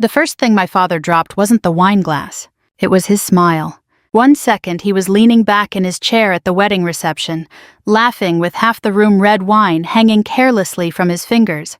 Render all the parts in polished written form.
The first thing my father dropped wasn't the wine glass. It was his smile. 1 second he was leaning back in his chair at the wedding reception, laughing with half the room red wine hanging carelessly from his fingers,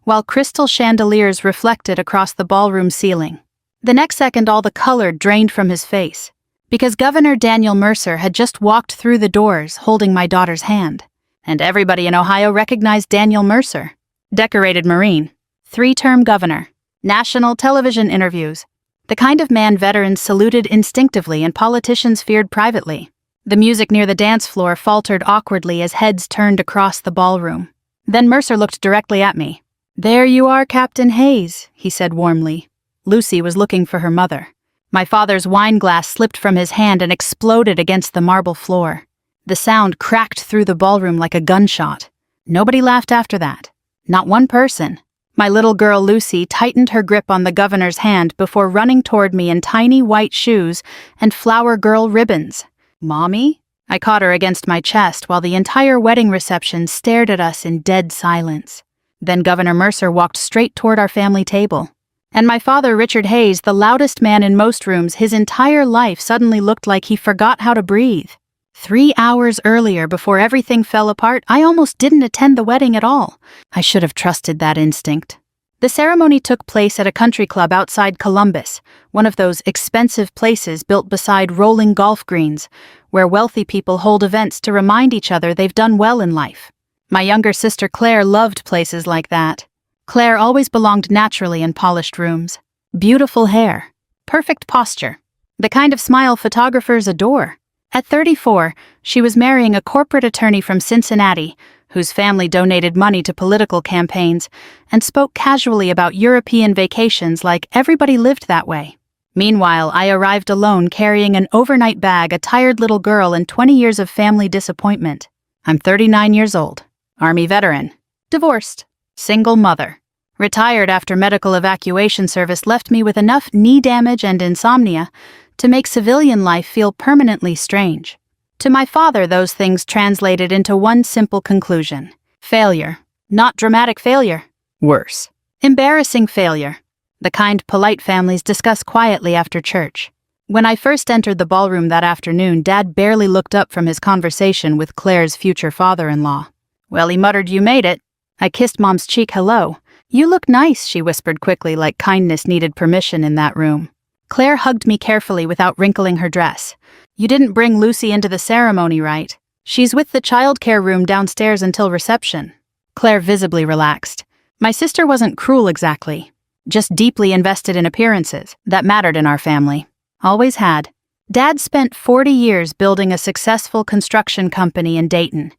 while crystal chandeliers reflected across the ballroom ceiling. The next second all the color drained from his face, because Governor Daniel Mercer had just walked through the doors holding my daughter's hand. And everybody in Ohio recognized Daniel Mercer. Decorated Marine, 3-term governor, national television interviews, the kind of man veterans saluted instinctively and politicians feared privately. The music near the dance floor faltered awkwardly as heads turned across the ballroom. Then Mercer looked directly at me. "There you are, Captain Hayes," he said warmly. Lucy was looking for her mother. My father's wine glass slipped from his hand and exploded against the marble floor. The sound cracked through the ballroom like a gunshot. Nobody laughed after that. Not one person. My little girl Lucy tightened her grip on the governor's hand before running toward me in tiny white shoes and flower girl ribbons. "Mommy?" I caught her against my chest while the entire wedding reception stared at us in dead silence. Then Governor Mercer walked straight toward our family table. And my father, Richard Hayes, the loudest man in most rooms, his entire life suddenly looked like he forgot how to breathe. 3 hours earlier, before everything fell apart, I almost didn't attend the wedding at all. I should have trusted that instinct. The ceremony took place at a country club outside Columbus, one of those expensive places built beside rolling golf greens, where wealthy people hold events to remind each other they've done well in life. My younger sister Claire loved places like that. Claire always belonged naturally in polished rooms. Beautiful hair, perfect posture, the kind of smile photographers adore. At 34, she was marrying a corporate attorney from Cincinnati, whose family donated money to political campaigns, and spoke casually about European vacations like everybody lived that way. Meanwhile, I arrived alone carrying an overnight bag, a tired little girl, and 20 years of family disappointment. I'm 39 years old, Army veteran, divorced, single mother. Retired after medical evacuation service left me with enough knee damage and insomnia to make civilian life feel permanently strange. To my father, those things translated into one simple conclusion: failure. Not dramatic failure. Worse. Embarrassing failure. The kind polite families discuss quietly after church. When I first entered the ballroom that afternoon, Dad barely looked up from his conversation with Claire's future father-in-law. Well, he muttered, "You made it." I kissed Mom's cheek. "Hello." "You look nice," she whispered quickly, like kindness needed permission in that room. Claire hugged me carefully without wrinkling her dress. "You didn't bring Lucy into the ceremony, right? She's with the childcare room downstairs until reception." Claire visibly relaxed. My sister wasn't cruel exactly, just deeply invested in appearances. That mattered in our family. Always had. Dad spent 40 years building a successful construction company in Dayton.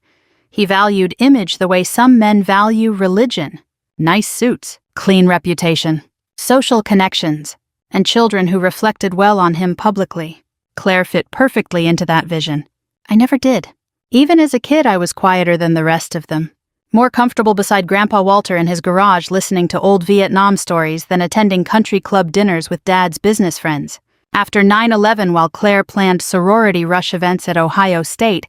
He valued image the way some men value religion. Nice suits, clean reputation, social connections, and children who reflected well on him publicly. Claire fit perfectly into that vision. I never did. Even as a kid, I was quieter than the rest of them. More comfortable beside Grandpa Walter in his garage listening to old Vietnam stories than attending country club dinners with Dad's business friends. After 9/11, while Claire planned sorority rush events at Ohio State,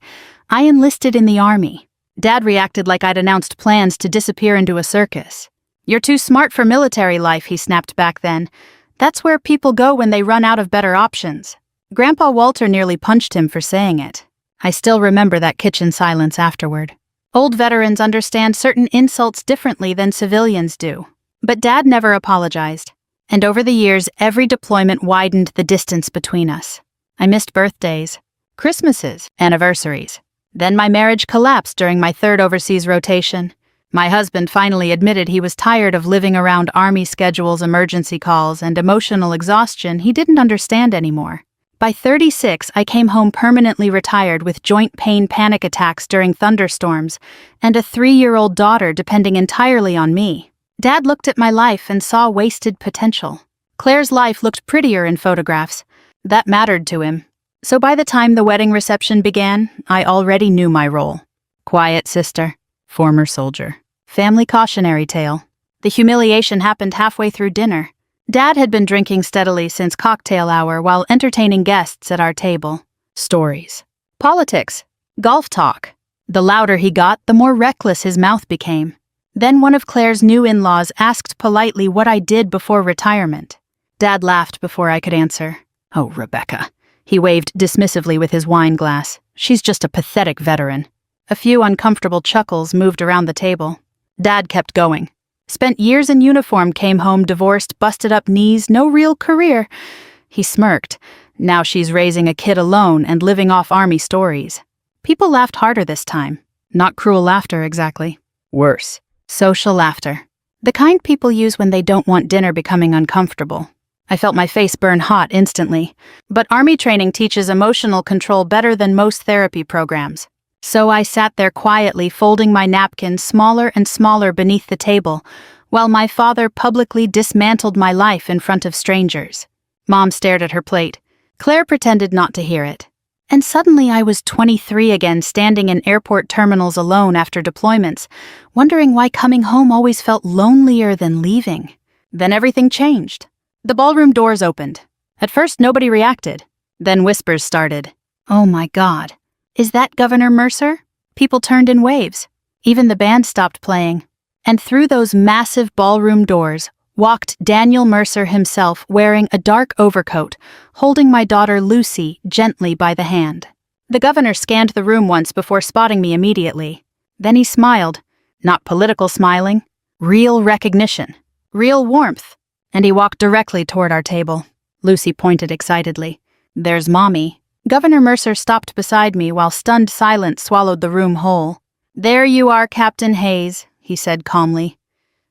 I enlisted in the Army. Dad reacted like I'd announced plans to disappear into a circus. "You're too smart for military life," he snapped back then. "That's where people go when they run out of better options." Grandpa Walter nearly punched him for saying it. I still remember that kitchen silence afterward. Old veterans understand certain insults differently than civilians do. But Dad never apologized. And over the years, every deployment widened the distance between us. I missed birthdays, Christmases, anniversaries. Then my marriage collapsed during my 3rd overseas rotation. My husband finally admitted he was tired of living around Army schedules, emergency calls, and emotional exhaustion he didn't understand anymore. By 36, I came home permanently retired with joint pain panic attacks during thunderstorms and a 3-year-old daughter depending entirely on me. Dad looked at my life and saw wasted potential. Claire's life looked prettier in photographs. That mattered to him. So by the time the wedding reception began, I already knew my role. Quiet sister, former soldier, family cautionary tale. The humiliation happened halfway through dinner. Dad had been drinking steadily since cocktail hour while entertaining guests at our table. Stories. Politics. Golf talk. The louder he got, the more reckless his mouth became. Then one of Claire's new in-laws asked politely what I did before retirement. Dad laughed before I could answer. "Oh, Rebecca." He waved dismissively with his wine glass. "She's just a pathetic veteran." A few uncomfortable chuckles moved around the table. Dad kept going. "Spent years in uniform, came home divorced, busted up knees, no real career." He smirked. "Now she's raising a kid alone and living off army stories." People laughed harder this time. Not cruel laughter, exactly. Worse. Social laughter. The kind people use when they don't want dinner becoming uncomfortable. I felt my face burn hot instantly. But army training teaches emotional control better than most therapy programs. So I sat there quietly, folding my napkin smaller and smaller beneath the table, while my father publicly dismantled my life in front of strangers. Mom stared at her plate. Claire pretended not to hear it. And suddenly I was 23 again, standing in airport terminals alone after deployments, wondering why coming home always felt lonelier than leaving. Then everything changed. The ballroom doors opened. At first nobody reacted. Then whispers started. "Oh my God. Is that Governor Mercer?" People turned in waves. Even the band stopped playing. And through those massive ballroom doors walked Daniel Mercer himself, wearing a dark overcoat, holding my daughter Lucy gently by the hand. The governor scanned the room once before spotting me immediately. Then he smiled. Not political smiling. Real recognition. Real warmth. And he walked directly toward our table. Lucy pointed excitedly. "There's Mommy." Governor Mercer stopped beside me while stunned silence swallowed the room whole. "There you are, Captain Hayes," he said calmly.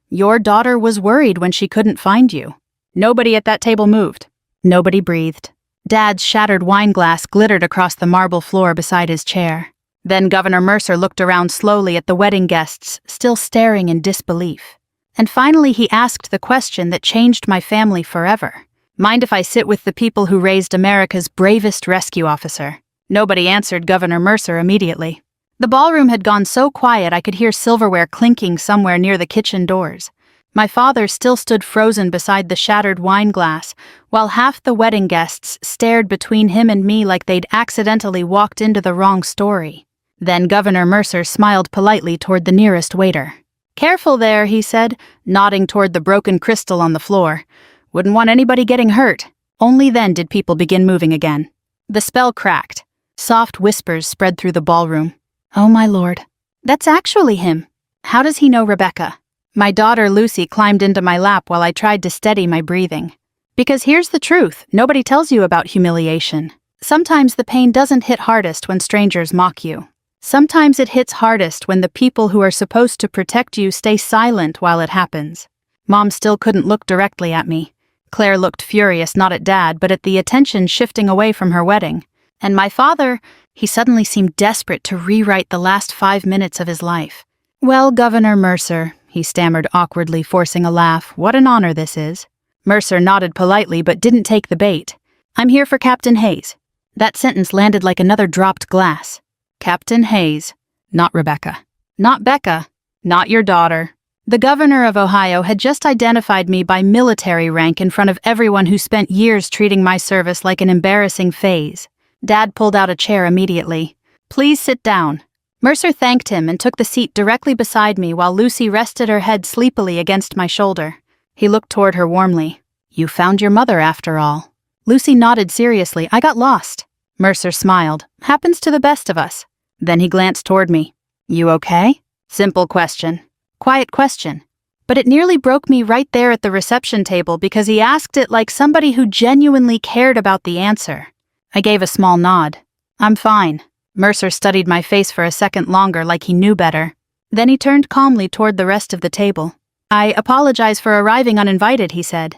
"Your daughter was worried when she couldn't find you." Nobody at that table moved. Nobody breathed. Dad's shattered wine glass glittered across the marble floor beside his chair. Then Governor Mercer looked around slowly at the wedding guests, still staring in disbelief. And finally he asked the question that changed my family forever. "Mind if I sit with the people who raised America's bravest rescue officer?" Nobody answered Governor Mercer immediately. The ballroom had gone so quiet I could hear silverware clinking somewhere near the kitchen doors. My father still stood frozen beside the shattered wine glass, while half the wedding guests stared between him and me like they'd accidentally walked into the wrong story. Then Governor Mercer smiled politely toward the nearest waiter. "Careful there," he said, nodding toward the broken crystal on the floor. "Wouldn't want anybody getting hurt." Only then did people begin moving again. The spell cracked. Soft whispers spread through the ballroom. "Oh my Lord. That's actually him. How does he know Rebecca?" My daughter Lucy climbed into my lap while I tried to steady my breathing. Because here's the truth, nobody tells you about humiliation. Sometimes the pain doesn't hit hardest when strangers mock you. Sometimes it hits hardest when the people who are supposed to protect you stay silent while it happens. Mom still couldn't look directly at me. Claire looked furious not at Dad but at the attention shifting away from her wedding. And my father, he suddenly seemed desperate to rewrite the last 5 minutes of his life. "Well, Governor Mercer," he stammered awkwardly, forcing a laugh, "what an honor this is." Mercer nodded politely but didn't take the bait. "I'm here for Captain Hayes." That sentence landed like another dropped glass. Captain Hayes, not Rebecca. Not Becca, not your daughter. The governor of Ohio had just identified me by military rank in front of everyone who spent years treating my service like an embarrassing phase. Dad pulled out a chair immediately. "Please sit down." Mercer thanked him and took the seat directly beside me while Lucy rested her head sleepily against my shoulder. He looked toward her warmly. "You found your mother after all." Lucy nodded seriously. "I got lost." Mercer smiled. "Happens to the best of us." Then he glanced toward me. "You okay?" Simple question. Quiet question. But it nearly broke me right there at the reception table because he asked it like somebody who genuinely cared about the answer. I gave a small nod. "I'm fine." Mercer studied my face for a second longer like he knew better. Then he turned calmly toward the rest of the table. "I apologize for arriving uninvited," he said.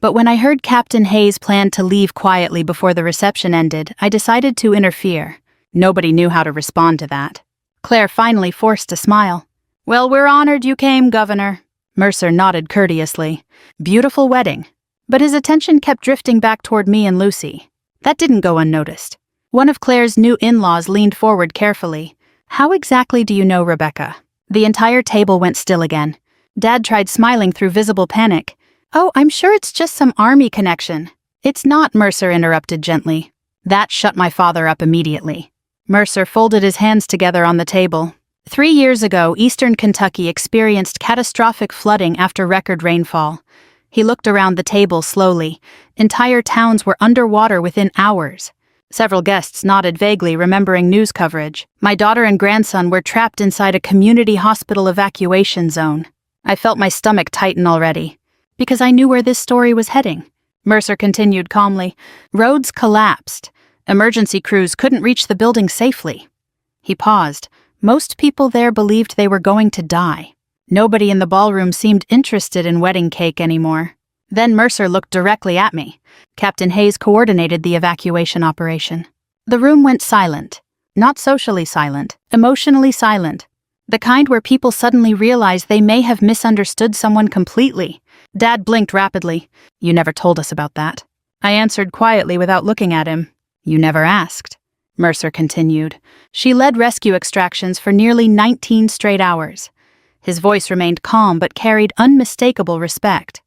But when I heard Captain Hayes planned to leave quietly before the reception ended, I decided to interfere. Nobody knew how to respond to that. Claire finally forced a smile. "Well, we're honored you came, Governor." Mercer nodded courteously. "Beautiful wedding." But his attention kept drifting back toward me and Lucy. That didn't go unnoticed. One of Claire's new in-laws leaned forward carefully. "How exactly do you know Rebecca?" The entire table went still again. Dad tried smiling through visible panic. "Oh, I'm sure it's just some army connection." "It's not," Mercer interrupted gently. That shut my father up immediately. Mercer folded his hands together on the table. 3 years ago, eastern Kentucky experienced catastrophic flooding after record rainfall. He looked around the table slowly. Entire towns were underwater within hours. Several guests nodded vaguely, remembering news coverage. My daughter and grandson were trapped inside a community hospital evacuation zone. I felt my stomach tighten already, because I knew where this story was heading. Mercer continued calmly. Roads collapsed. Emergency crews couldn't reach the building safely. He paused. Most people there believed they were going to die. Nobody in the ballroom seemed interested in wedding cake anymore. Then Mercer looked directly at me. Captain Hayes coordinated the evacuation operation. The room went silent. Not socially silent, emotionally silent. The kind where people suddenly realize they may have misunderstood someone completely. Dad blinked rapidly. "You never told us about that." I answered quietly without looking at him. "You never asked," Mercer continued. "She led rescue extractions for nearly 19 straight hours." His voice remained calm but carried unmistakable respect.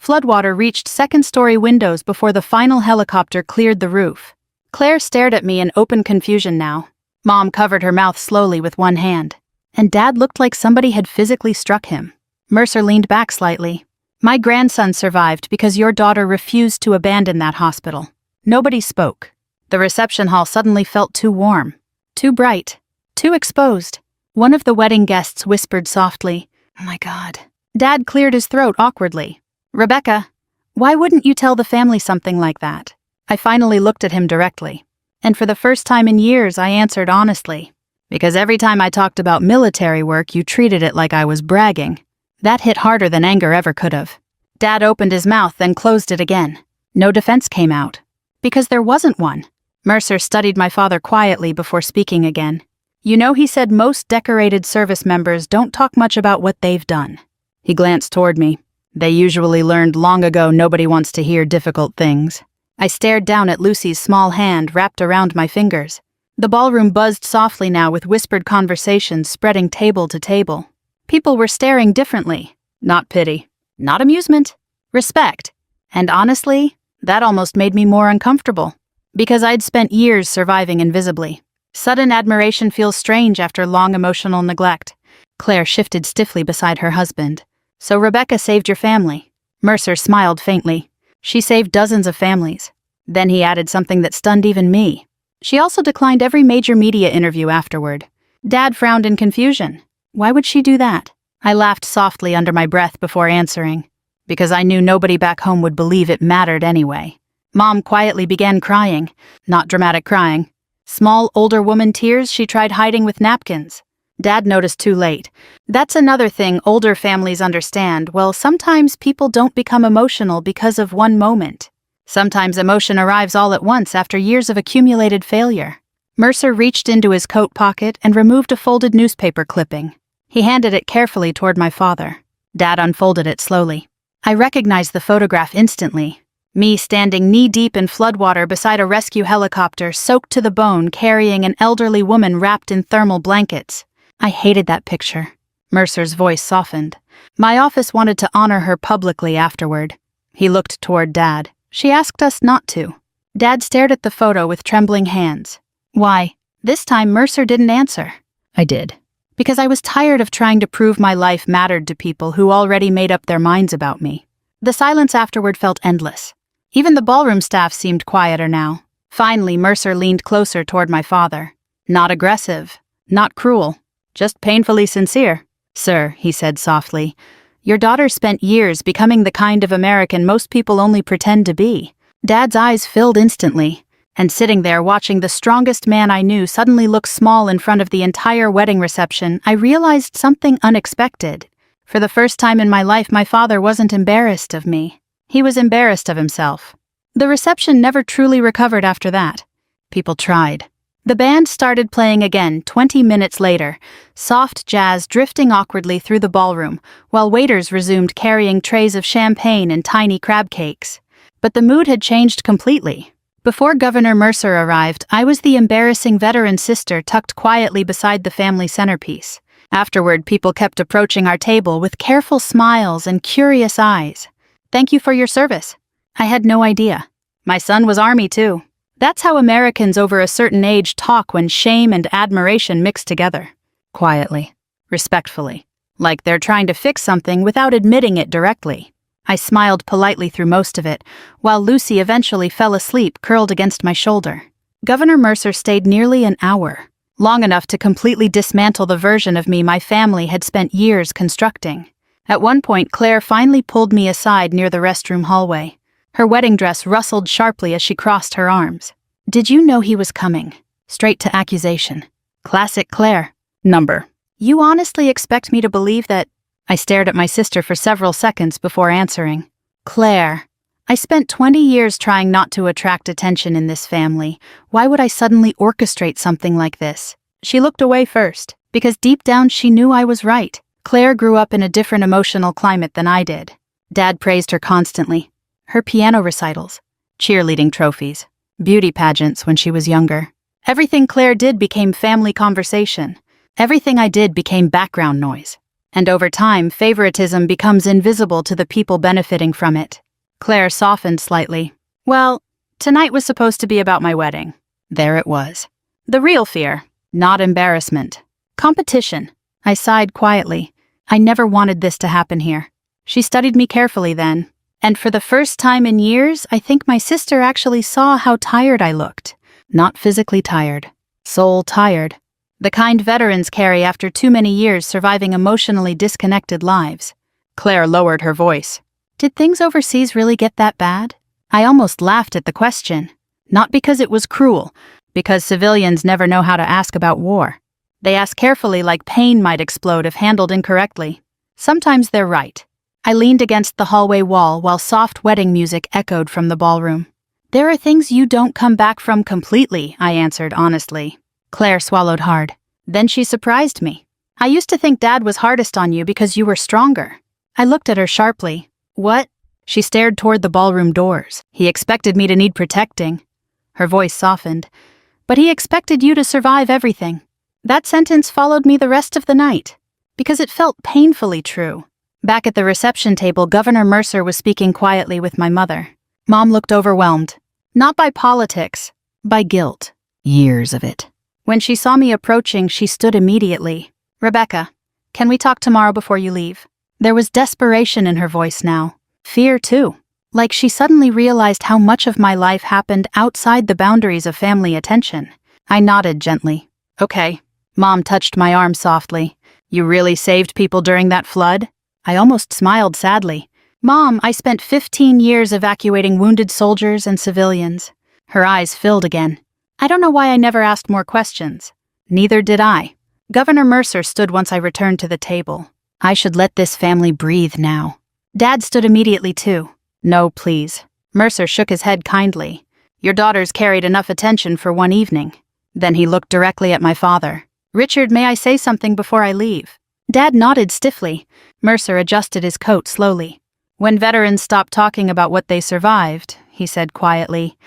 Floodwater reached second-story windows before the final helicopter cleared the roof. Claire stared at me in open confusion now. Mom covered her mouth slowly with one hand. And Dad looked like somebody had physically struck him. Mercer leaned back slightly. "My grandson survived because your daughter refused to abandon that hospital." Nobody spoke. The reception hall suddenly felt too warm, too bright, too exposed. One of the wedding guests whispered softly, "Oh my God." Dad cleared his throat awkwardly. "Rebecca, why wouldn't you tell the family something like that?" I finally looked at him directly. And for the first time in years, I answered honestly. "Because every time I talked about military work, you treated it like I was bragging." That hit harder than anger ever could have. Dad opened his mouth, then closed it again. No defense came out. Because there wasn't one. Mercer studied my father quietly before speaking again. "You know, he said most decorated service members don't talk much about what they've done." He glanced toward me. "They usually learned long ago nobody wants to hear difficult things." I stared down at Lucy's small hand wrapped around my fingers. The ballroom buzzed softly now with whispered conversations spreading table to table. People were staring differently. Not pity. Not amusement. Respect. And honestly, that almost made me more uncomfortable. Because I'd spent years surviving invisibly. Sudden admiration feels strange after long emotional neglect. Claire shifted stiffly beside her husband. "So Rebecca saved your family." Mercer smiled faintly. "She saved dozens of families." Then he added something that stunned even me. "She also declined every major media interview afterward." Dad frowned in confusion. "Why would she do that?" I laughed softly under my breath before answering. "Because I knew nobody back home would believe it mattered anyway." Mom quietly began crying. Not dramatic crying. Small, older woman tears she tried hiding with napkins. Dad noticed too late. That's another thing older families understand. Well, sometimes people don't become emotional because of one moment. Sometimes emotion arrives all at once after years of accumulated failure. Mercer reached into his coat pocket and removed a folded newspaper clipping. He handed it carefully toward my father. Dad unfolded it slowly. I recognized the photograph instantly. Me standing knee-deep in floodwater beside a rescue helicopter soaked to the bone carrying an elderly woman wrapped in thermal blankets. I hated that picture. Mercer's voice softened. My office wanted to honor her publicly afterward. He looked toward Dad. She asked us not to. Dad stared at the photo with trembling hands. Why? This time Mercer didn't answer. I did. Because I was tired of trying to prove my life mattered to people who already made up their minds about me. The silence afterward felt endless. Even the ballroom staff seemed quieter now. Finally, Mercer leaned closer toward my father. Not aggressive, not cruel, just painfully sincere. "Sir," he said softly, "your daughter spent years becoming the kind of American most people only pretend to be." Dad's eyes filled instantly, and sitting there watching the strongest man I knew suddenly look small in front of the entire wedding reception, I realized something unexpected. For the first time in my life, my father wasn't embarrassed of me. He was embarrassed of himself. The reception never truly recovered after that. People tried. The band started playing again 20 minutes later, soft jazz drifting awkwardly through the ballroom, while waiters resumed carrying trays of champagne and tiny crab cakes. But the mood had changed completely. Before Governor Mercer arrived, I was the embarrassing veteran sister tucked quietly beside the family centerpiece. Afterward, people kept approaching our table with careful smiles and curious eyes. "Thank you for your service." I had no idea. My son was Army too. That's how Americans over a certain age talk when shame and admiration mix together. quietly, respectfully, like they're trying to fix something without admitting it directly. I smiled politely through most of it, while Lucy eventually fell asleep curled against my shoulder. Governor Mercer stayed nearly an hour, long enough to completely dismantle the version of me my family had spent years constructing. At one point, Claire finally pulled me aside near the restroom hallway. Her wedding dress rustled sharply as she crossed her arms. "Did you know he was coming?" Straight to accusation. Classic Claire. Number. "You honestly expect me to believe that—" I stared at my sister for several seconds before answering. "Claire, I spent 20 years trying not to attract attention in this family. Why would I suddenly orchestrate something like this?" She looked away first, because deep down she knew I was right. Claire grew up in a different emotional climate than I did. Dad praised her constantly. Her piano recitals, cheerleading trophies, beauty pageants when she was younger. Everything Claire did became family conversation. Everything I did became background noise. And over time, favoritism becomes invisible to the people benefiting from it. Claire softened slightly. "Well, tonight was supposed to be about my wedding." There it was. The real fear, not embarrassment. Competition. I sighed quietly. I never wanted this to happen here. She studied me carefully then. And for the first time in years, I think my sister actually saw how tired I looked. Not physically tired. Soul tired. The kind veterans carry after too many years surviving emotionally disconnected lives. Claire lowered her voice. "Did things overseas really get that bad?" I almost laughed at the question. Not because it was cruel, because civilians never know how to ask about war. They ask carefully like pain might explode if handled incorrectly. Sometimes they're right. I leaned against the hallway wall while soft wedding music echoed from the ballroom. "There are things you don't come back from completely," I answered honestly. Claire swallowed hard. Then she surprised me. "I used to think Dad was hardest on you because you were stronger." I looked at her sharply. "What?" She stared toward the ballroom doors. "He expected me to need protecting." Her voice softened. "But he expected you to survive everything." That sentence followed me the rest of the night, because it felt painfully true. Back at the reception table, Governor Mercer was speaking quietly with my mother. Mom looked overwhelmed. Not by politics, by guilt. Years of it. When she saw me approaching, she stood immediately. "Rebecca, can we talk tomorrow before you leave?" There was desperation in her voice now. Fear, too. Like she suddenly realized how much of my life happened outside the boundaries of family attention. I nodded gently. "Okay." Mom touched my arm softly. "You really saved people during that flood?" I almost smiled sadly. "Mom, I spent 15 years evacuating wounded soldiers and civilians." Her eyes filled again. I don't know why I never asked more questions. Neither did I. Governor Mercer stood once I returned to the table. I should let this family breathe now. Dad stood immediately too. "No, please." Mercer shook his head kindly. "Your daughters carried enough attention for one evening." Then he looked directly at my father. "Richard, may I say something before I leave?" Dad nodded stiffly. Mercer adjusted his coat slowly. "When veterans stop talking about what they survived," he said quietly,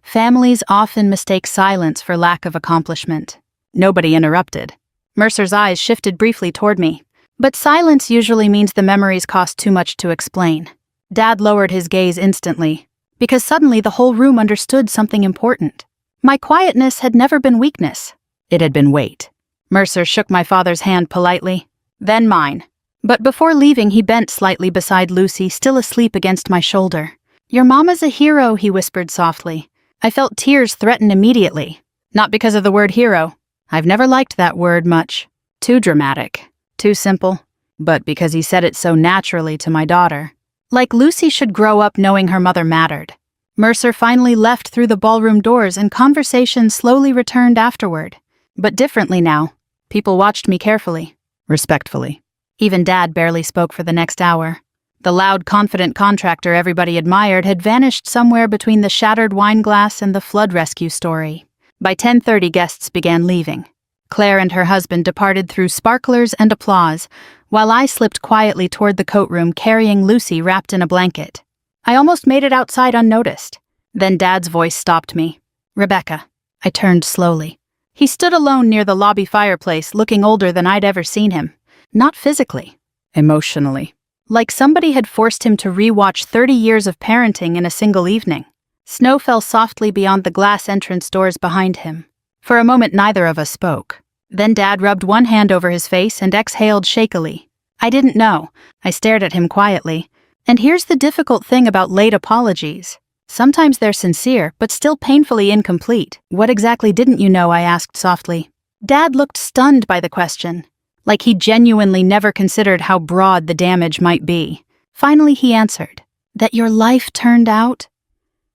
"families often mistake silence for lack of accomplishment." Nobody interrupted. Mercer's eyes shifted briefly toward me. "But silence usually means the memories cost too much to explain." Dad lowered his gaze instantly, because suddenly the whole room understood something important. My quietness had never been weakness. It had been weight. Mercer shook my father's hand politely, then mine. But before leaving, he bent slightly beside Lucy, still asleep against my shoulder. "Your mama's a hero," he whispered softly. I felt tears threaten immediately. Not because of the word hero. I've never liked that word much. Too dramatic. Too simple. But because he said it so naturally to my daughter. Like Lucy should grow up knowing her mother mattered. Mercer finally left through the ballroom doors and conversation slowly returned afterward. But differently now. People watched me carefully. Respectfully. Even Dad barely spoke for the next hour. The loud, confident contractor everybody admired had vanished somewhere between the shattered wine glass and the flood rescue story. By 10:30, guests began leaving. Claire and her husband departed through sparklers and applause, while I slipped quietly toward the coat room carrying Lucy wrapped in a blanket. I almost made it outside unnoticed. Then Dad's voice stopped me. "Rebecca." I turned slowly. He stood alone near the lobby fireplace, looking older than I'd ever seen him. Not physically. Emotionally. Like somebody had forced him to rewatch 30 years of parenting in a single evening. Snow fell softly beyond the glass entrance doors behind him. For a moment neither of us spoke. Then Dad rubbed one hand over his face and exhaled shakily. I didn't know. I stared at him quietly. And here's the difficult thing about late apologies. Sometimes they're sincere, but still painfully incomplete. What exactly didn't you know? I asked softly. Dad looked stunned by the question, like he genuinely never considered how broad the damage might be. Finally he answered, that your life turned out?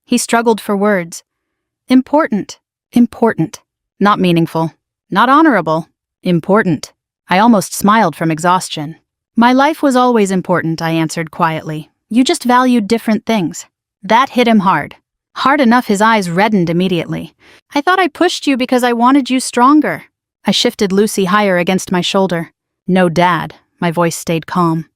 He struggled for words. Important. Important. Not meaningful. Not honorable. Important. I almost smiled from exhaustion. My life was always important, I answered quietly. You just valued different things. That hit him hard. Hard enough his eyes reddened immediately. I thought I pushed you because I wanted you stronger. I shifted Lucy higher against my shoulder. No, Dad. My voice stayed calm.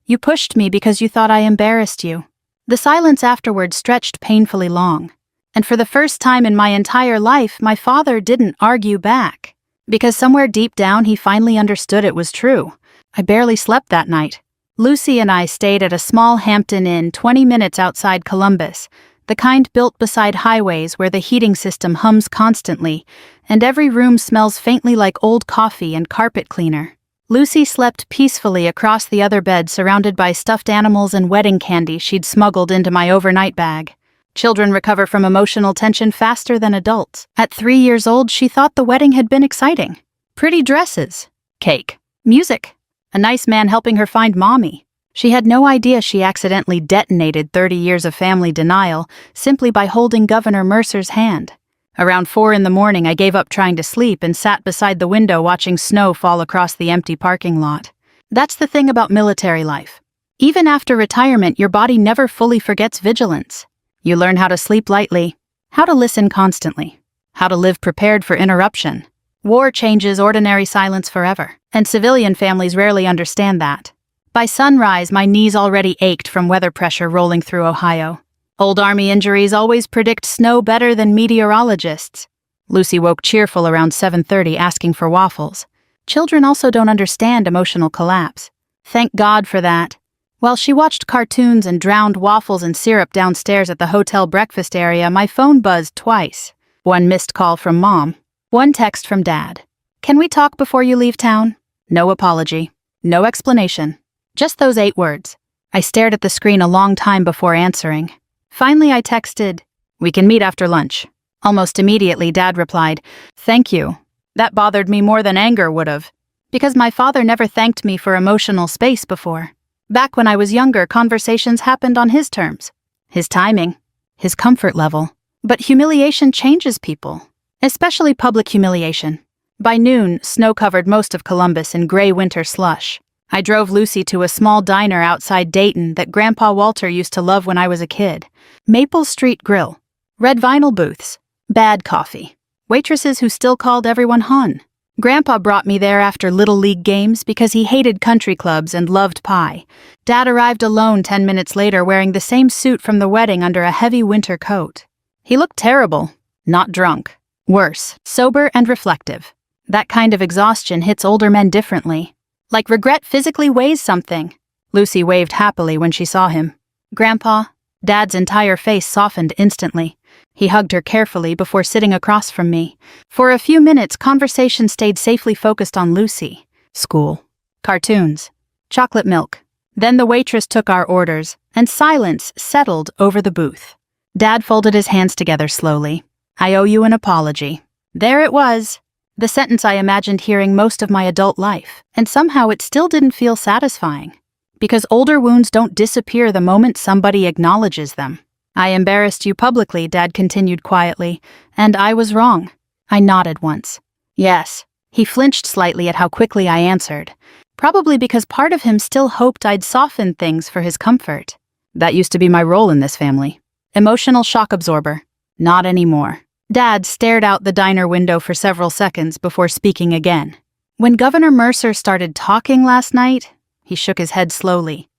You pushed me because you thought I embarrassed you. The silence afterward stretched painfully long. And for the first time in my entire life, my father didn't argue back. Because somewhere deep down he finally understood it was true. I barely slept that night. Lucy and I stayed at a small Hampton Inn 20 minutes outside Columbus, the kind built beside highways where the heating system hums constantly, and every room smells faintly like old coffee and carpet cleaner. Lucy slept peacefully across the other bed, surrounded by stuffed animals and wedding candy she'd smuggled into my overnight bag. Children recover from emotional tension faster than adults. At 3 years old, she thought the wedding had been exciting. Pretty dresses, cake, music, a nice man helping her find mommy. She had no idea she accidentally detonated 30 years of family denial simply by holding Governor Mercer's hand. Around 4 in the morning, I gave up trying to sleep and sat beside the window watching snow fall across the empty parking lot. That's the thing about military life. Even after retirement, your body never fully forgets vigilance. You learn how to sleep lightly, how to listen constantly, how to live prepared for interruption. War changes ordinary silence forever, and civilian families rarely understand that. By sunrise, my knees already ached from weather pressure rolling through Ohio. Old Army injuries always predict snow better than meteorologists. Lucy woke cheerful around 7:30 asking for waffles. Children also don't understand emotional collapse. Thank God for that. While she watched cartoons and drowned waffles and syrup downstairs at the hotel breakfast area, my phone buzzed twice. One missed call from Mom. One text from Dad. Can we talk before you leave town? No apology. No explanation. Just those 8 words. I stared at the screen a long time before answering. Finally, I texted, we can meet after lunch. Almost immediately, Dad replied, thank you. That bothered me more than anger would have, because my father never thanked me for emotional space before. Back when I was younger, conversations happened on his terms, his timing, his comfort level. But humiliation changes people, especially public humiliation. By noon, snow covered most of Columbus in gray winter slush. I drove Lucy to a small diner outside Dayton that Grandpa Walter used to love when I was a kid. Maple Street Grill. Red vinyl booths. Bad coffee. Waitresses who still called everyone hon. Grandpa brought me there after Little League games because he hated country clubs and loved pie. Dad arrived alone 10 minutes later wearing the same suit from the wedding under a heavy winter coat. He looked terrible. Not drunk. Worse, sober and reflective. That kind of exhaustion hits older men differently. Like regret physically weighs something. Lucy waved happily when she saw him. Grandpa? Dad's entire face softened instantly. He hugged her carefully before sitting across from me. For a few minutes, conversation stayed safely focused on Lucy. School. Cartoons. Chocolate milk. Then the waitress took our orders, and silence settled over the booth. Dad folded his hands together slowly. I owe you an apology. There it was. The sentence I imagined hearing most of my adult life, and somehow it still didn't feel satisfying. Because older wounds don't disappear the moment somebody acknowledges them. I embarrassed you publicly, Dad continued quietly, and I was wrong. I nodded once. Yes. He flinched slightly at how quickly I answered, probably because part of him still hoped I'd soften things for his comfort. That used to be my role in this family. Emotional shock absorber. Not anymore. Dad stared out the diner window for several seconds before speaking again. When Governor Mercer started talking last night, he shook his head slowly.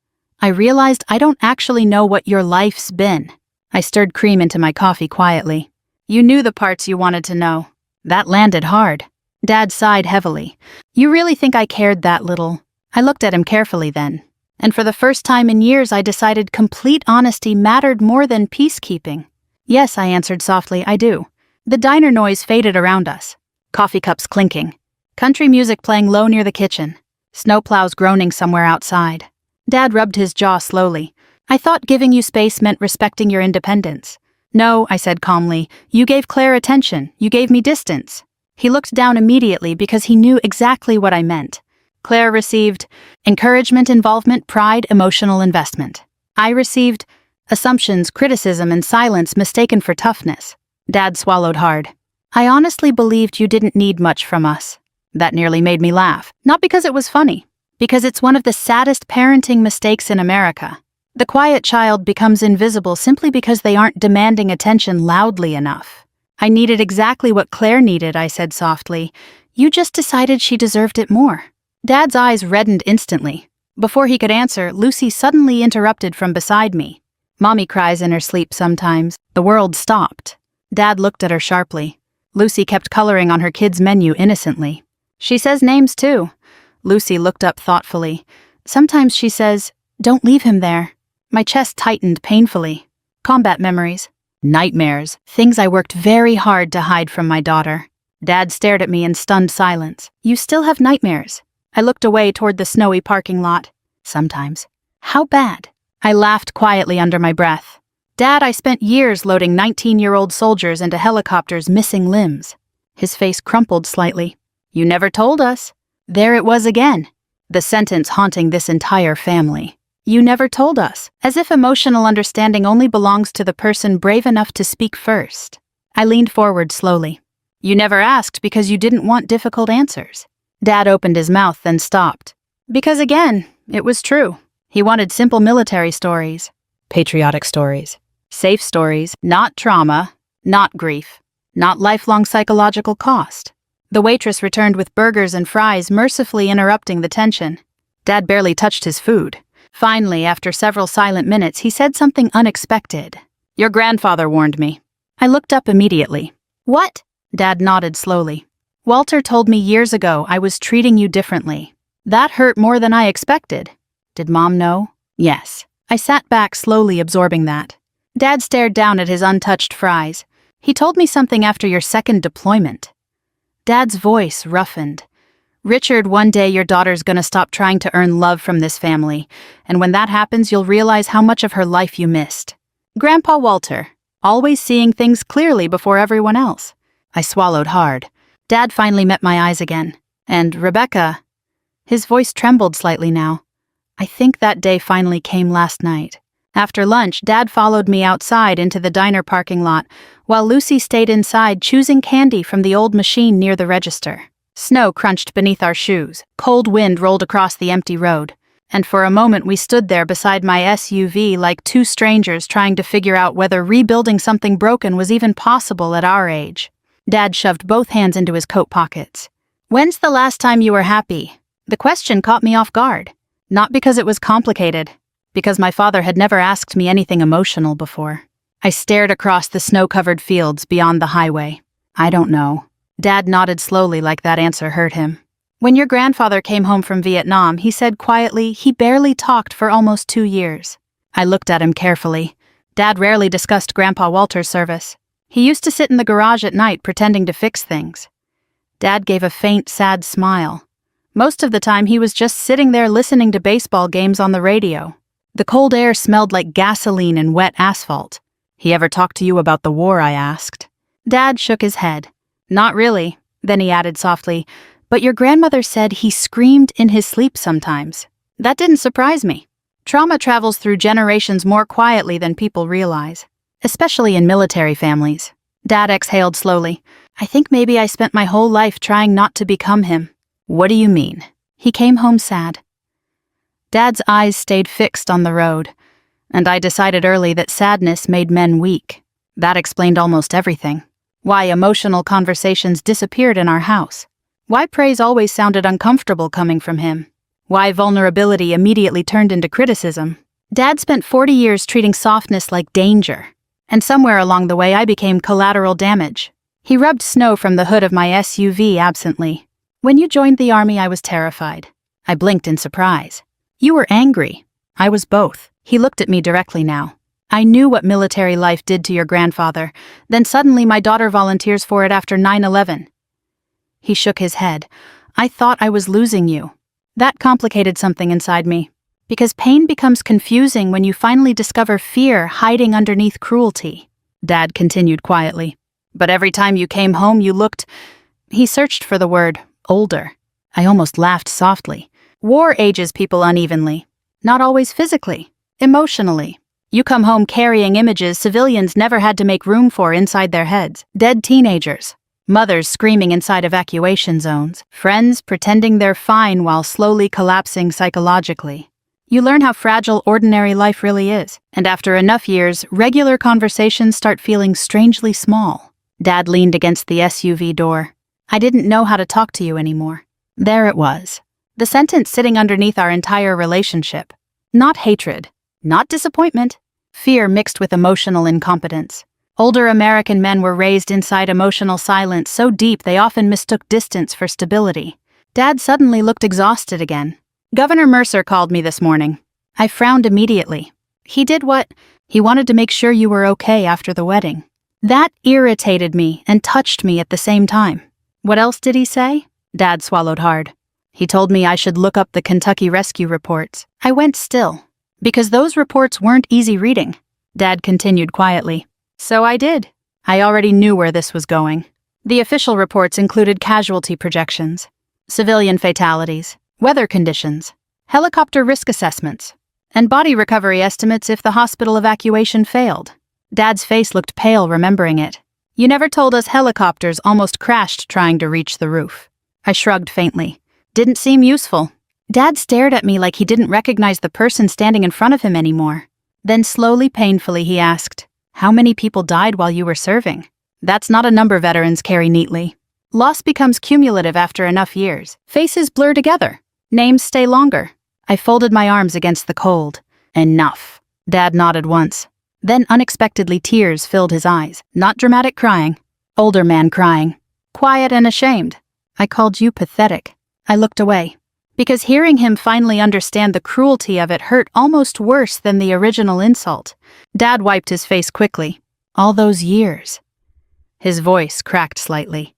I realized I don't actually know what your life's been. I stirred cream into my coffee quietly. You knew the parts you wanted to know. That landed hard. Dad sighed heavily. You really think I cared that little? I looked at him carefully then. And for the first time in years, I decided complete honesty mattered more than peacekeeping. Yes, I answered softly, I do. The diner noise faded around us. Coffee cups clinking. Country music playing low near the kitchen. Snowplows groaning somewhere outside. Dad rubbed his jaw slowly. I thought giving you space meant respecting your independence. No, I said calmly. You gave Claire attention. You gave me distance. He looked down immediately because he knew exactly what I meant. Claire received encouragement, involvement, pride, emotional investment. I received assumptions, criticism, and silence mistaken for toughness. Dad swallowed hard. I honestly believed you didn't need much from us. That nearly made me laugh. Not because it was funny, because it's one of the saddest parenting mistakes in America. The quiet child becomes invisible simply because they aren't demanding attention loudly enough. I needed exactly what Claire needed, I said softly. You just decided she deserved it more. Dad's eyes reddened instantly. Before he could answer, Lucy suddenly interrupted from beside me. Mommy cries in her sleep sometimes. The world stopped. Dad looked at her sharply. Lucy kept coloring on her kid's menu innocently. She says names too. Lucy looked up thoughtfully. Sometimes she says, "Don't leave him there." My chest tightened painfully. Combat memories. Nightmares. Things I worked very hard to hide from my daughter. Dad stared at me in stunned silence. You still have nightmares? I looked away toward the snowy parking lot. Sometimes. How bad? I laughed quietly under my breath. Dad, I spent years loading 19-year-old soldiers into helicopters missing limbs. His face crumpled slightly. You never told us. There it was again. The sentence haunting this entire family. You never told us, as if emotional understanding only belongs to the person brave enough to speak first. I leaned forward slowly. You never asked because you didn't want difficult answers. Dad opened his mouth, then stopped. Because again, it was true. He wanted simple military stories. Patriotic stories. Safe stories, not trauma, not grief, not lifelong psychological cost. The waitress returned with burgers and fries, mercifully interrupting the tension. Dad barely touched his food. Finally, after several silent minutes, he said something unexpected. Your grandfather warned me. I looked up immediately. What? Dad nodded slowly. Walter told me years ago I was treating you differently. That hurt more than I expected. Did Mom know? Yes. I sat back, slowly absorbing that. Dad stared down at his untouched fries. He told me something after your second deployment. Dad's voice roughened. Richard, one day your daughter's gonna stop trying to earn love from this family, and when that happens you'll realize how much of her life you missed. Grandpa Walter, always seeing things clearly before everyone else. I swallowed hard. Dad finally met my eyes again. And Rebecca... His voice trembled slightly now. I think that day finally came last night. After lunch, Dad followed me outside into the diner parking lot, while Lucy stayed inside choosing candy from the old machine near the register. Snow crunched beneath our shoes, cold wind rolled across the empty road, and for a moment we stood there beside my SUV like two strangers trying to figure out whether rebuilding something broken was even possible at our age. Dad shoved both hands into his coat pockets. When's the last time you were happy? The question caught me off guard. Not because it was complicated, because my father had never asked me anything emotional before. I stared across the snow-covered fields beyond the highway. I don't know. Dad nodded slowly like that answer hurt him. When your grandfather came home from Vietnam, he said quietly he barely talked for almost 2 years. I looked at him carefully. Dad rarely discussed Grandpa Walter's service. He used to sit in the garage at night pretending to fix things. Dad gave a faint, sad smile. Most of the time he was just sitting there listening to baseball games on the radio. The cold air smelled like gasoline and wet asphalt. He ever talked to you about the war, I asked. Dad shook his head. Not really, then he added softly, but your grandmother said he screamed in his sleep sometimes. That didn't surprise me. Trauma travels through generations more quietly than people realize, especially in military families. Dad exhaled slowly. I think maybe I spent my whole life trying not to become him. What do you mean? He came home sad. Dad's eyes stayed fixed on the road, and I decided early that sadness made men weak. That explained almost everything. Why emotional conversations disappeared in our house. Why praise always sounded uncomfortable coming from him. Why vulnerability immediately turned into criticism. Dad spent 40 years treating softness like danger, and somewhere along the way I became collateral damage. He rubbed snow from the hood of my SUV absently. When you joined the army, I was terrified. I blinked in surprise. You were angry. I was both. He looked at me directly now. I knew what military life did to your grandfather, then suddenly my daughter volunteers for it after 9/11. He shook his head. I thought I was losing you. That complicated something inside me. Because pain becomes confusing when you finally discover fear hiding underneath cruelty. Dad continued quietly. But every time you came home, you looked... He searched for the word, older. I almost laughed softly. War ages people unevenly. Not always physically, emotionally. You come home carrying images civilians never had to make room for inside their heads. Dead teenagers. Mothers screaming inside evacuation zones. Friends pretending they're fine while slowly collapsing psychologically. You learn how fragile ordinary life really is. And after enough years, regular conversations start feeling strangely small. Dad leaned against the SUV door. I didn't know how to talk to you anymore. There it was. The sentence sitting underneath our entire relationship. Not hatred. Not disappointment. Fear mixed with emotional incompetence. Older American men were raised inside emotional silence so deep they often mistook distance for stability. Dad suddenly looked exhausted again. Governor Mercer called me this morning. I frowned immediately. He did what? He wanted to make sure you were okay after the wedding. That irritated me and touched me at the same time. What else did he say? Dad swallowed hard. He told me I should look up the Kentucky rescue reports. I went still. Because those reports weren't easy reading. Dad continued quietly. So I did. I already knew where this was going. The official reports included casualty projections, civilian fatalities, weather conditions, helicopter risk assessments, and body recovery estimates if the hospital evacuation failed. Dad's face looked pale remembering it. You never told us helicopters almost crashed trying to reach the roof. I shrugged faintly. Didn't seem useful. Dad stared at me like he didn't recognize the person standing in front of him anymore. Then slowly, painfully, he asked, how many people died while you were serving? That's not a number veterans carry neatly. Loss becomes cumulative after enough years. Faces blur together. Names stay longer. I folded my arms against the cold. Enough. Dad nodded once. Then unexpectedly tears filled his eyes. Not dramatic crying. Older man crying. Quiet and ashamed. I called you pathetic. I looked away. Because hearing him finally understand the cruelty of it hurt almost worse than the original insult. Dad wiped his face quickly. All those years. His voice cracked slightly.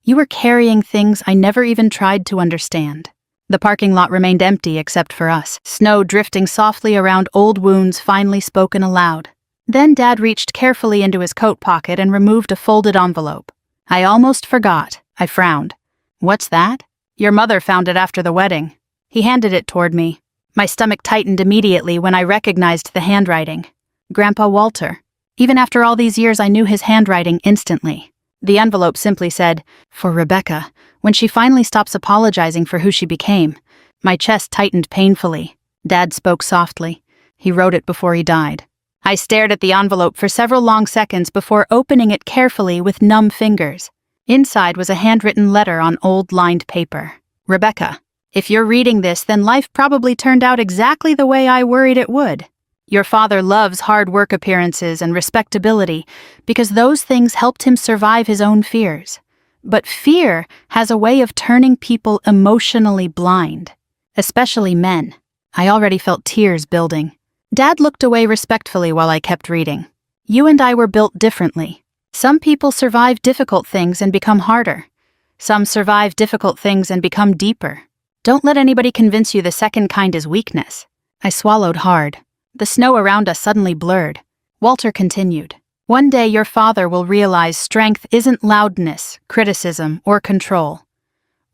You were carrying things I never even tried to understand. The parking lot remained empty except for us. Snow drifting softly around old wounds finally spoken aloud. Then Dad reached carefully into his coat pocket and removed a folded envelope. I almost forgot. I frowned. What's that? Your mother found it after the wedding. He handed it toward me. My stomach tightened immediately when I recognized the handwriting. Grandpa Walter. Even after all these years, I knew his handwriting instantly. The envelope simply said, for Rebecca, when she finally stops apologizing for who she became. My chest tightened painfully. Dad spoke softly. He wrote it before he died. I stared at the envelope for several long seconds before opening it carefully with numb fingers. Inside was a handwritten letter on old lined paper. Rebecca, if you're reading this, then life probably turned out exactly the way I worried it would. Your father loves hard work appearances and respectability because those things helped him survive his own fears. But fear has a way of turning people emotionally blind, especially men. I already felt tears building. Dad looked away respectfully while I kept reading. You and I were built differently. Some people survive difficult things and become harder. Some survive difficult things and become deeper. Don't let anybody convince you the second kind is weakness. I swallowed hard. The snow around us suddenly blurred. Walter continued. One day your father will realize strength isn't loudness, criticism, or control.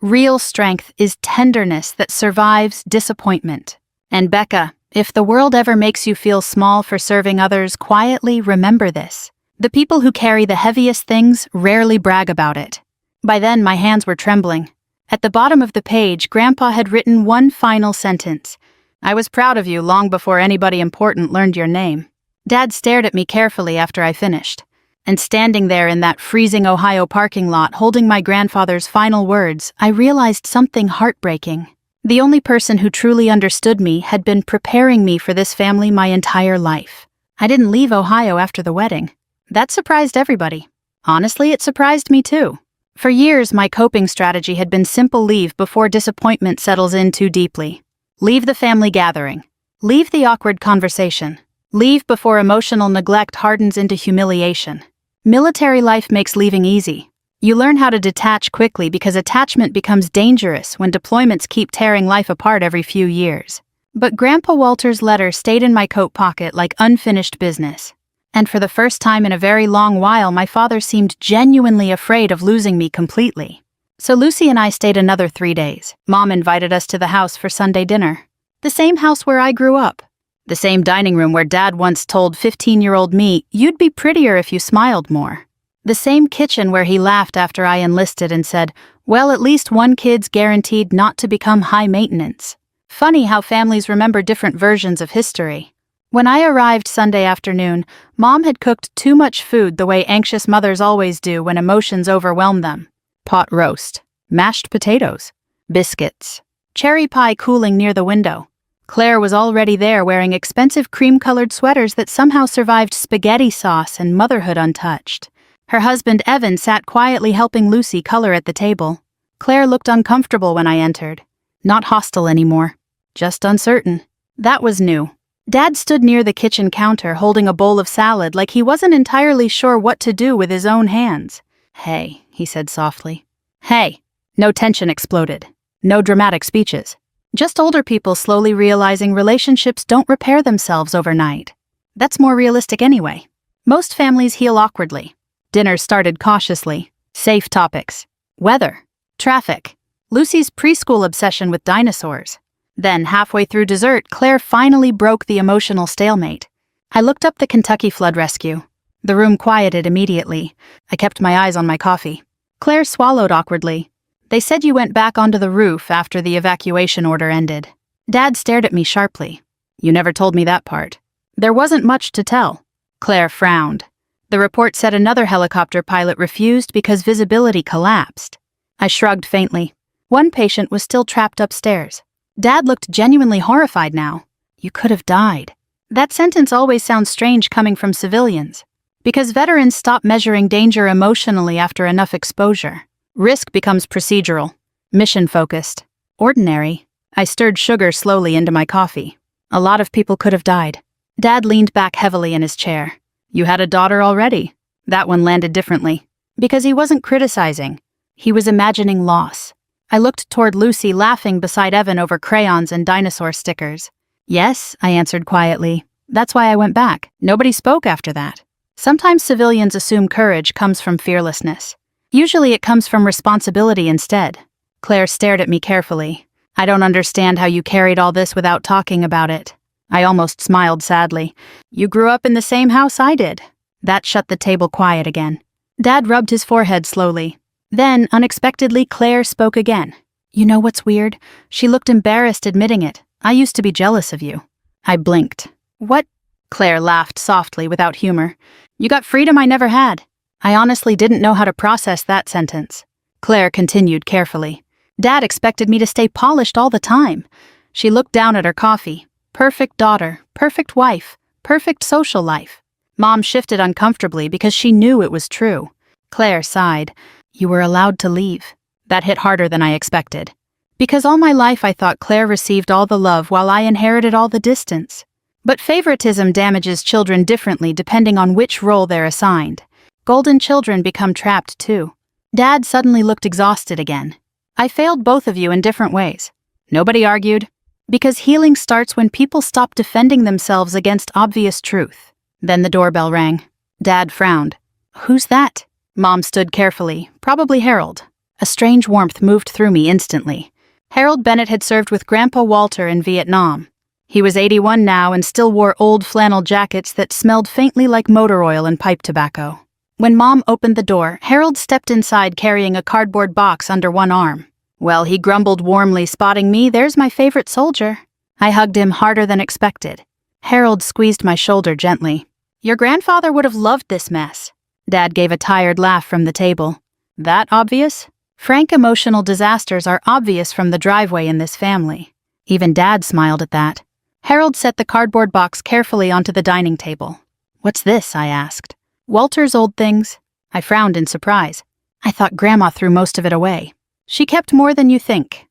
Real strength is tenderness that survives disappointment. And Becca, if the world ever makes you feel small for serving others, quietly remember this. The people who carry the heaviest things rarely brag about it. By then, my hands were trembling. At the bottom of the page, Grandpa had written one final sentence. I was proud of you long before anybody important learned your name. Dad stared at me carefully after I finished. And standing there in that freezing Ohio parking lot holding my grandfather's final words, I realized something heartbreaking. The only person who truly understood me had been preparing me for this family my entire life. I didn't leave Ohio after the wedding. That surprised everybody. Honestly, it surprised me too. For years, my coping strategy had been simple leave before disappointment settles in too deeply. Leave the family gathering. Leave the awkward conversation. Leave before emotional neglect hardens into humiliation. Military life makes leaving easy. You learn how to detach quickly because attachment becomes dangerous when deployments keep tearing life apart every few years. But Grandpa Walter's letter stayed in my coat pocket like unfinished business. And for the first time in a very long while, my father seemed genuinely afraid of losing me completely. So Lucy and I stayed another 3 days. Mom invited us to the house for Sunday dinner. The same house where I grew up. The same dining room where Dad once told 15-year-old me, "You'd be prettier if you smiled more." The same kitchen where he laughed after I enlisted and said, "Well, at least one kid's guaranteed not to become high maintenance." Funny how families remember different versions of history. When I arrived Sunday afternoon, Mom had cooked too much food the way anxious mothers always do when emotions overwhelm them. Pot roast, mashed potatoes, biscuits, cherry pie cooling near the window. Claire was already there wearing expensive cream-colored sweaters that somehow survived spaghetti sauce and motherhood untouched. Her husband Evan sat quietly helping Lucy color at the table. Claire looked uncomfortable when I entered. Not hostile anymore, just uncertain. That was new. Dad stood near the kitchen counter holding a bowl of salad like he wasn't entirely sure what to do with his own hands. "Hey," he said softly. "Hey." No tension exploded. No dramatic speeches. Just older people slowly realizing relationships don't repair themselves overnight. That's more realistic anyway. Most families heal awkwardly. Dinner started cautiously. Safe topics. Weather. Traffic. Lucy's preschool obsession with dinosaurs. Then, halfway through dessert, Claire finally broke the emotional stalemate. I looked up the Kentucky flood rescue. The room quieted immediately. I kept my eyes on my coffee. Claire swallowed awkwardly. "They said you went back onto the roof after the evacuation order ended." Dad stared at me sharply. "You never told me that part." "There wasn't much to tell." Claire frowned. The report said another helicopter pilot refused because visibility collapsed. I shrugged faintly. One patient was still trapped upstairs. Dad looked genuinely horrified now. "You could have died." That sentence always sounds strange coming from civilians. Because veterans stop measuring danger emotionally after enough exposure. Risk becomes procedural, mission-focused, ordinary. I stirred sugar slowly into my coffee. A lot of people could have died. Dad leaned back heavily in his chair. "You had a daughter already." That one landed differently. Because he wasn't criticizing. He was imagining loss. I looked toward Lucy laughing beside Evan over crayons and dinosaur stickers. "Yes," I answered quietly. "That's why I went back." Nobody spoke after that. Sometimes civilians assume courage comes from fearlessness. Usually it comes from responsibility instead. Claire stared at me carefully. "I don't understand how you carried all this without talking about it." I almost smiled sadly. "You grew up in the same house I did." That shut the table quiet again. Dad rubbed his forehead slowly. Then, unexpectedly, Claire spoke again. "You know what's weird?" She looked embarrassed admitting it. "I used to be jealous of you." I blinked. "What?" Claire laughed softly without humor. "You got freedom I never had." I honestly didn't know how to process that sentence. Claire continued carefully. "Dad expected me to stay polished all the time." She looked down at her coffee. Perfect daughter, perfect wife, perfect social life. Mom shifted uncomfortably because she knew it was true. Claire sighed. "You were allowed to leave." That hit harder than I expected. Because all my life I thought Claire received all the love while I inherited all the distance. But favoritism damages children differently depending on which role they're assigned. Golden children become trapped too. Dad suddenly looked exhausted again. "I failed both of you in different ways." Nobody argued. Because healing starts when people stop defending themselves against obvious truth. Then the doorbell rang. Dad frowned. "Who's that?" Mom stood carefully, probably Harold. A strange warmth moved through me instantly. Harold Bennett had served with Grandpa Walter in Vietnam. He was 81 now and still wore old flannel jackets that smelled faintly like motor oil and pipe tobacco. When Mom opened the door, Harold stepped inside carrying a cardboard box under one arm. Well, he grumbled warmly, spotting me, "There's my favorite soldier." I hugged him harder than expected. Harold squeezed my shoulder gently. "Your grandfather would have loved this mess." Dad gave a tired laugh from the table. "That obvious?" Frank emotional disasters are obvious from the driveway in this family. Even Dad smiled at that. Harold set the cardboard box carefully onto the dining table. "What's this?" I asked. "Walter's old things." I frowned in surprise. I thought Grandma threw most of it away. "She kept more than you think."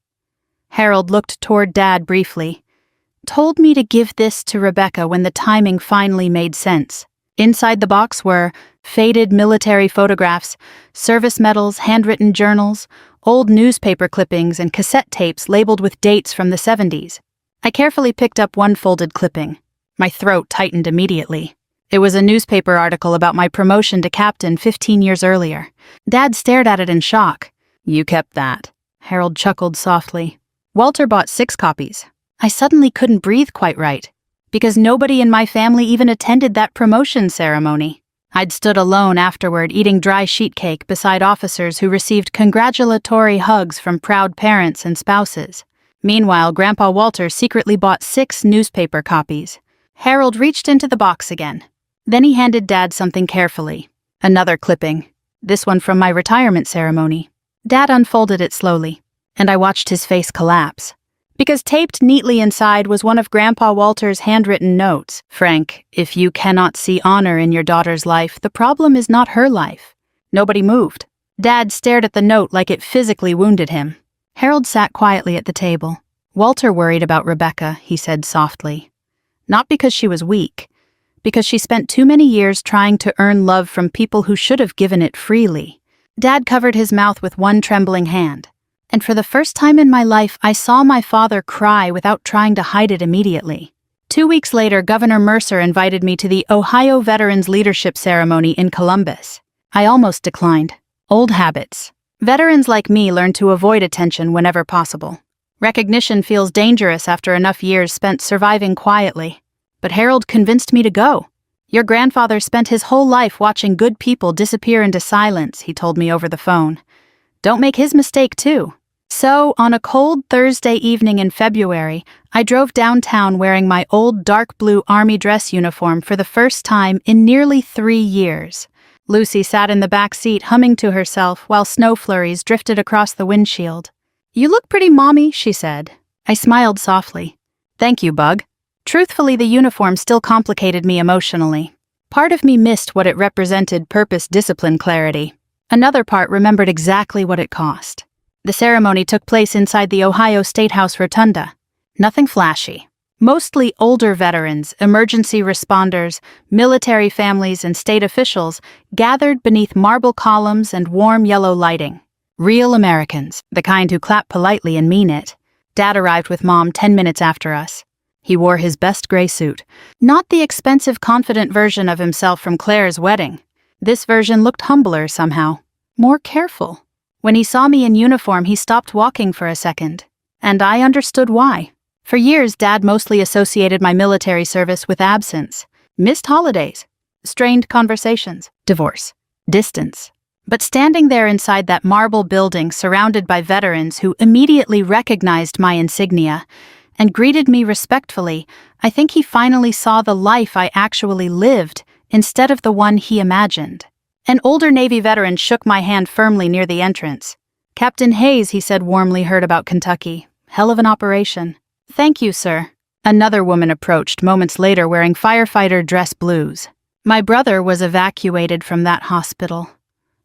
Harold looked toward Dad briefly. "Told me to give this to Rebecca when the timing finally made sense." Inside the box were faded military photographs, service medals, handwritten journals, old newspaper clippings, and cassette tapes labeled with dates from the 70s. I carefully picked up one folded clipping. My throat tightened immediately. It was a newspaper article about my promotion to captain 15 years earlier. Dad stared at it in shock. "You kept that." Harold chuckled softly. "Walter bought 6 copies. I suddenly couldn't breathe quite right, because nobody in my family even attended that promotion ceremony. I'd stood alone afterward eating dry sheet cake beside officers who received congratulatory hugs from proud parents and spouses. Meanwhile, Grandpa Walter secretly bought 6 newspaper copies. Harold reached into the box again. Then he handed Dad something carefully. Another clipping. This one from my retirement ceremony. Dad unfolded it slowly, and I watched his face collapse. Because taped neatly inside was one of Grandpa Walter's handwritten notes. "Frank, if you cannot see honor in your daughter's life, the problem is not her life." Nobody moved. Dad stared at the note like it physically wounded him. Harold sat quietly at the table. "Walter worried about Rebecca," he said softly. "Not because she was weak, because she spent too many years trying to earn love from people who should have given it freely." Dad covered his mouth with one trembling hand. And for the first time in my life, I saw my father cry without trying to hide it immediately. 2 weeks later, Governor Mercer invited me to the Ohio Veterans Leadership Ceremony in Columbus. I almost declined. Old habits. Veterans like me learn to avoid attention whenever possible. Recognition feels dangerous after enough years spent surviving quietly. But Harold convinced me to go. "Your grandfather spent his whole life watching good people disappear into silence," he told me over the phone. "Don't make his mistake, too." So, on a cold Thursday evening in February, I drove downtown wearing my old dark blue army dress uniform for the first time in nearly 3 years. Lucy sat in the back seat humming to herself while snow flurries drifted across the windshield. "You look pretty mommy," she said. I smiled softly. "Thank you, Bug." Truthfully, the uniform still complicated me emotionally. Part of me missed what it represented: purpose, discipline, clarity. Another part remembered exactly what it cost. The ceremony took place inside the Ohio State House Rotunda. Nothing flashy. Mostly older veterans, emergency responders, military families, and state officials gathered beneath marble columns and warm yellow lighting. Real Americans, the kind who clap politely and mean it. Dad arrived with Mom 10 minutes after us. He wore his best gray suit. Not the expensive, confident version of himself from Claire's wedding. This version looked humbler somehow. More careful. When he saw me in uniform, he stopped walking for a second. And I understood why. For years, Dad mostly associated my military service with absence, missed holidays, strained conversations, divorce, distance. But standing there inside that marble building surrounded by veterans who immediately recognized my insignia and greeted me respectfully, I think he finally saw the life I actually lived instead of the one he imagined. An older Navy veteran shook my hand firmly near the entrance. "Captain Hayes," he said warmly, "heard about Kentucky. Hell of an operation." "Thank you, sir." Another woman approached moments later wearing firefighter dress blues. "My brother was evacuated from that hospital."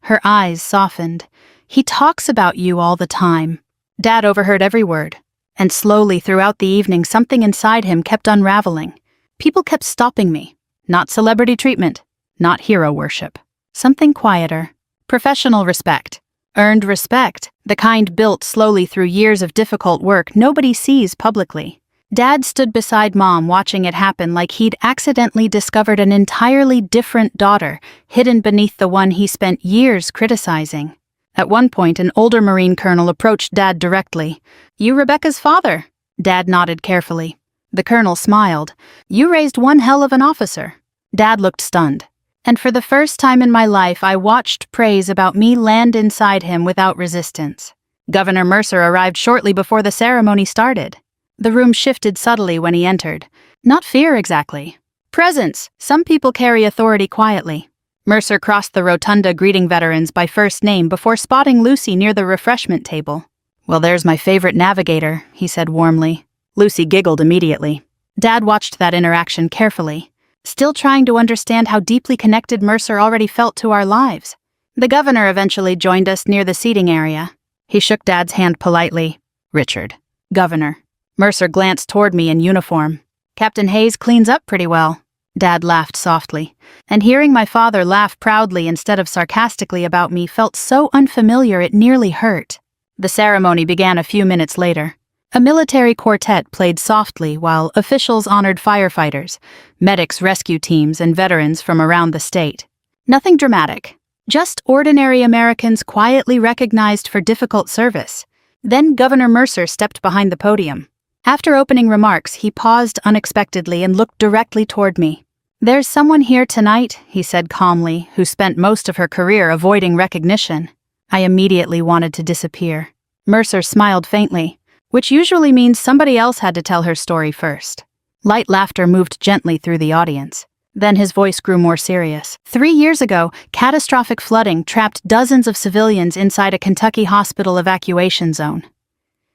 Her eyes softened. "He talks about you all the time." Dad overheard every word. And slowly throughout the evening, something inside him kept unraveling. People kept stopping me. Not celebrity treatment. Not hero worship. Something quieter. Professional respect. Earned respect. The kind built slowly through years of difficult work nobody sees publicly. Dad stood beside Mom watching it happen like he'd accidentally discovered an entirely different daughter hidden beneath the one he spent years criticizing. At one point, an older Marine colonel approached Dad directly. "You Rebecca's father?" Dad nodded carefully. The colonel smiled. "You raised one hell of an officer." Dad looked stunned. And for the first time in my life, I watched praise about me land inside him without resistance. Governor Mercer arrived shortly before the ceremony started. The room shifted subtly when he entered. Not fear exactly. Presence. Some people carry authority quietly. Mercer crossed the rotunda greeting veterans by first name before spotting Lucy near the refreshment table. "Well, there's my favorite navigator," he said warmly. Lucy giggled immediately. Dad watched that interaction carefully, still trying to understand how deeply connected Mercer already felt to our lives. The governor eventually joined us near the seating area. He shook Dad's hand politely. "Richard." "Governor." Mercer glanced toward me in uniform. "Captain Hayes cleans up pretty well." Dad laughed softly, and hearing my father laugh proudly instead of sarcastically about me felt so unfamiliar it nearly hurt. The ceremony began a few minutes later. A military quartet played softly while officials honored firefighters, medics, rescue teams, and veterans from around the state. Nothing dramatic, just ordinary Americans quietly recognized for difficult service. Then Governor Mercer stepped behind the podium. After opening remarks, he paused unexpectedly and looked directly toward me. "There's someone here tonight," he said calmly, "who spent most of her career avoiding recognition." I immediately wanted to disappear. Mercer smiled faintly, which usually means somebody else had to tell her story first. Light laughter moved gently through the audience. Then his voice grew more serious. 3 years ago, catastrophic flooding trapped dozens of civilians inside a Kentucky hospital evacuation zone.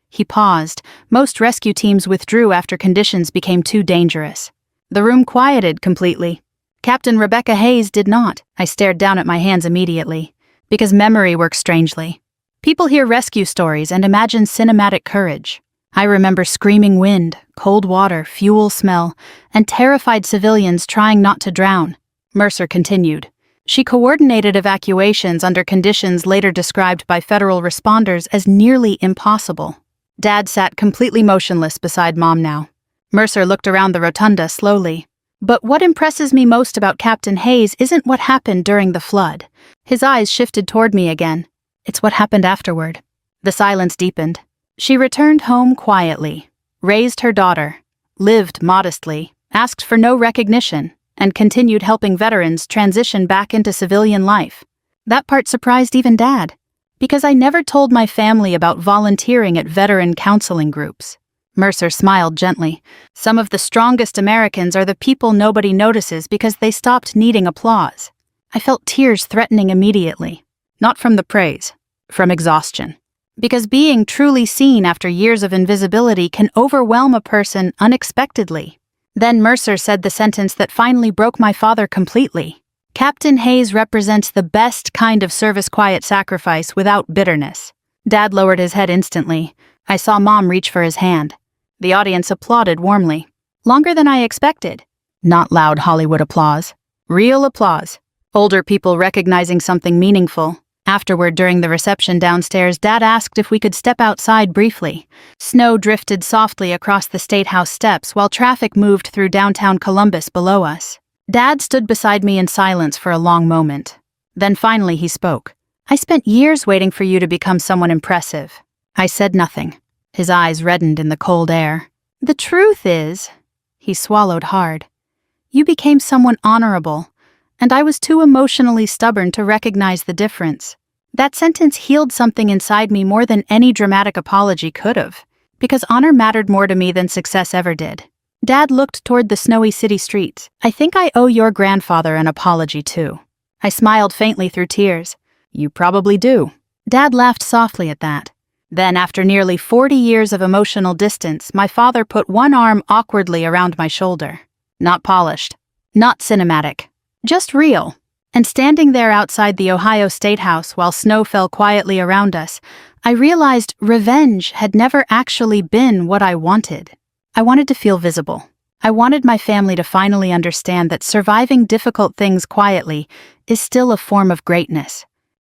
He paused. Most rescue teams withdrew after conditions became too dangerous. The room quieted completely. Captain Rebecca Hayes did not. I stared down at my hands immediately, because memory works strangely. People hear rescue stories and imagine cinematic courage. I remember screaming wind, cold water, fuel smell, and terrified civilians trying not to drown. Mercer continued. She coordinated evacuations under conditions later described by federal responders as nearly impossible. Dad sat completely motionless beside Mom now. Mercer looked around the rotunda slowly. "But what impresses me most about Captain Hayes isn't what happened during the flood." His eyes shifted toward me again. "It's what happened afterward." The silence deepened. She returned home quietly, raised her daughter, lived modestly, asked for no recognition, and continued helping veterans transition back into civilian life. That part surprised even Dad, because I never told my family about volunteering at veteran counseling groups. Mercer smiled gently. "Some of the strongest Americans are the people nobody notices because they stopped needing applause." I felt tears threatening immediately. Not from the praise, from exhaustion. Because being truly seen after years of invisibility can overwhelm a person unexpectedly. Then Mercer said the sentence that finally broke my father completely. "Captain Hayes represents the best kind of service-quiet sacrifice without bitterness." Dad lowered his head instantly. I saw Mom reach for his hand. The audience applauded warmly. Longer than I expected. Not loud Hollywood applause. Real applause. Older people recognizing something meaningful. Afterward, during the reception downstairs, Dad asked if we could step outside briefly. Snow drifted softly across the State House steps while traffic moved through downtown Columbus below us. Dad stood beside me in silence for a long moment. Then finally he spoke. "I spent years waiting for you to become someone impressive." I said nothing. His eyes reddened in the cold air. "The truth is," he swallowed hard, "you became someone honorable, and I was too emotionally stubborn to recognize the difference." That sentence healed something inside me more than any dramatic apology could have, because honor mattered more to me than success ever did. Dad looked toward the snowy city streets. "I think I owe your grandfather an apology too." I smiled faintly through tears. "You probably do." Dad laughed softly at that. Then, after nearly 40 years of emotional distance, my father put one arm awkwardly around my shoulder. Not polished, not cinematic, just real. And standing there outside the Ohio State House while snow fell quietly around us, I realized revenge had never actually been what I wanted. I wanted to feel visible. I wanted my family to finally understand that surviving difficult things quietly is still a form of greatness.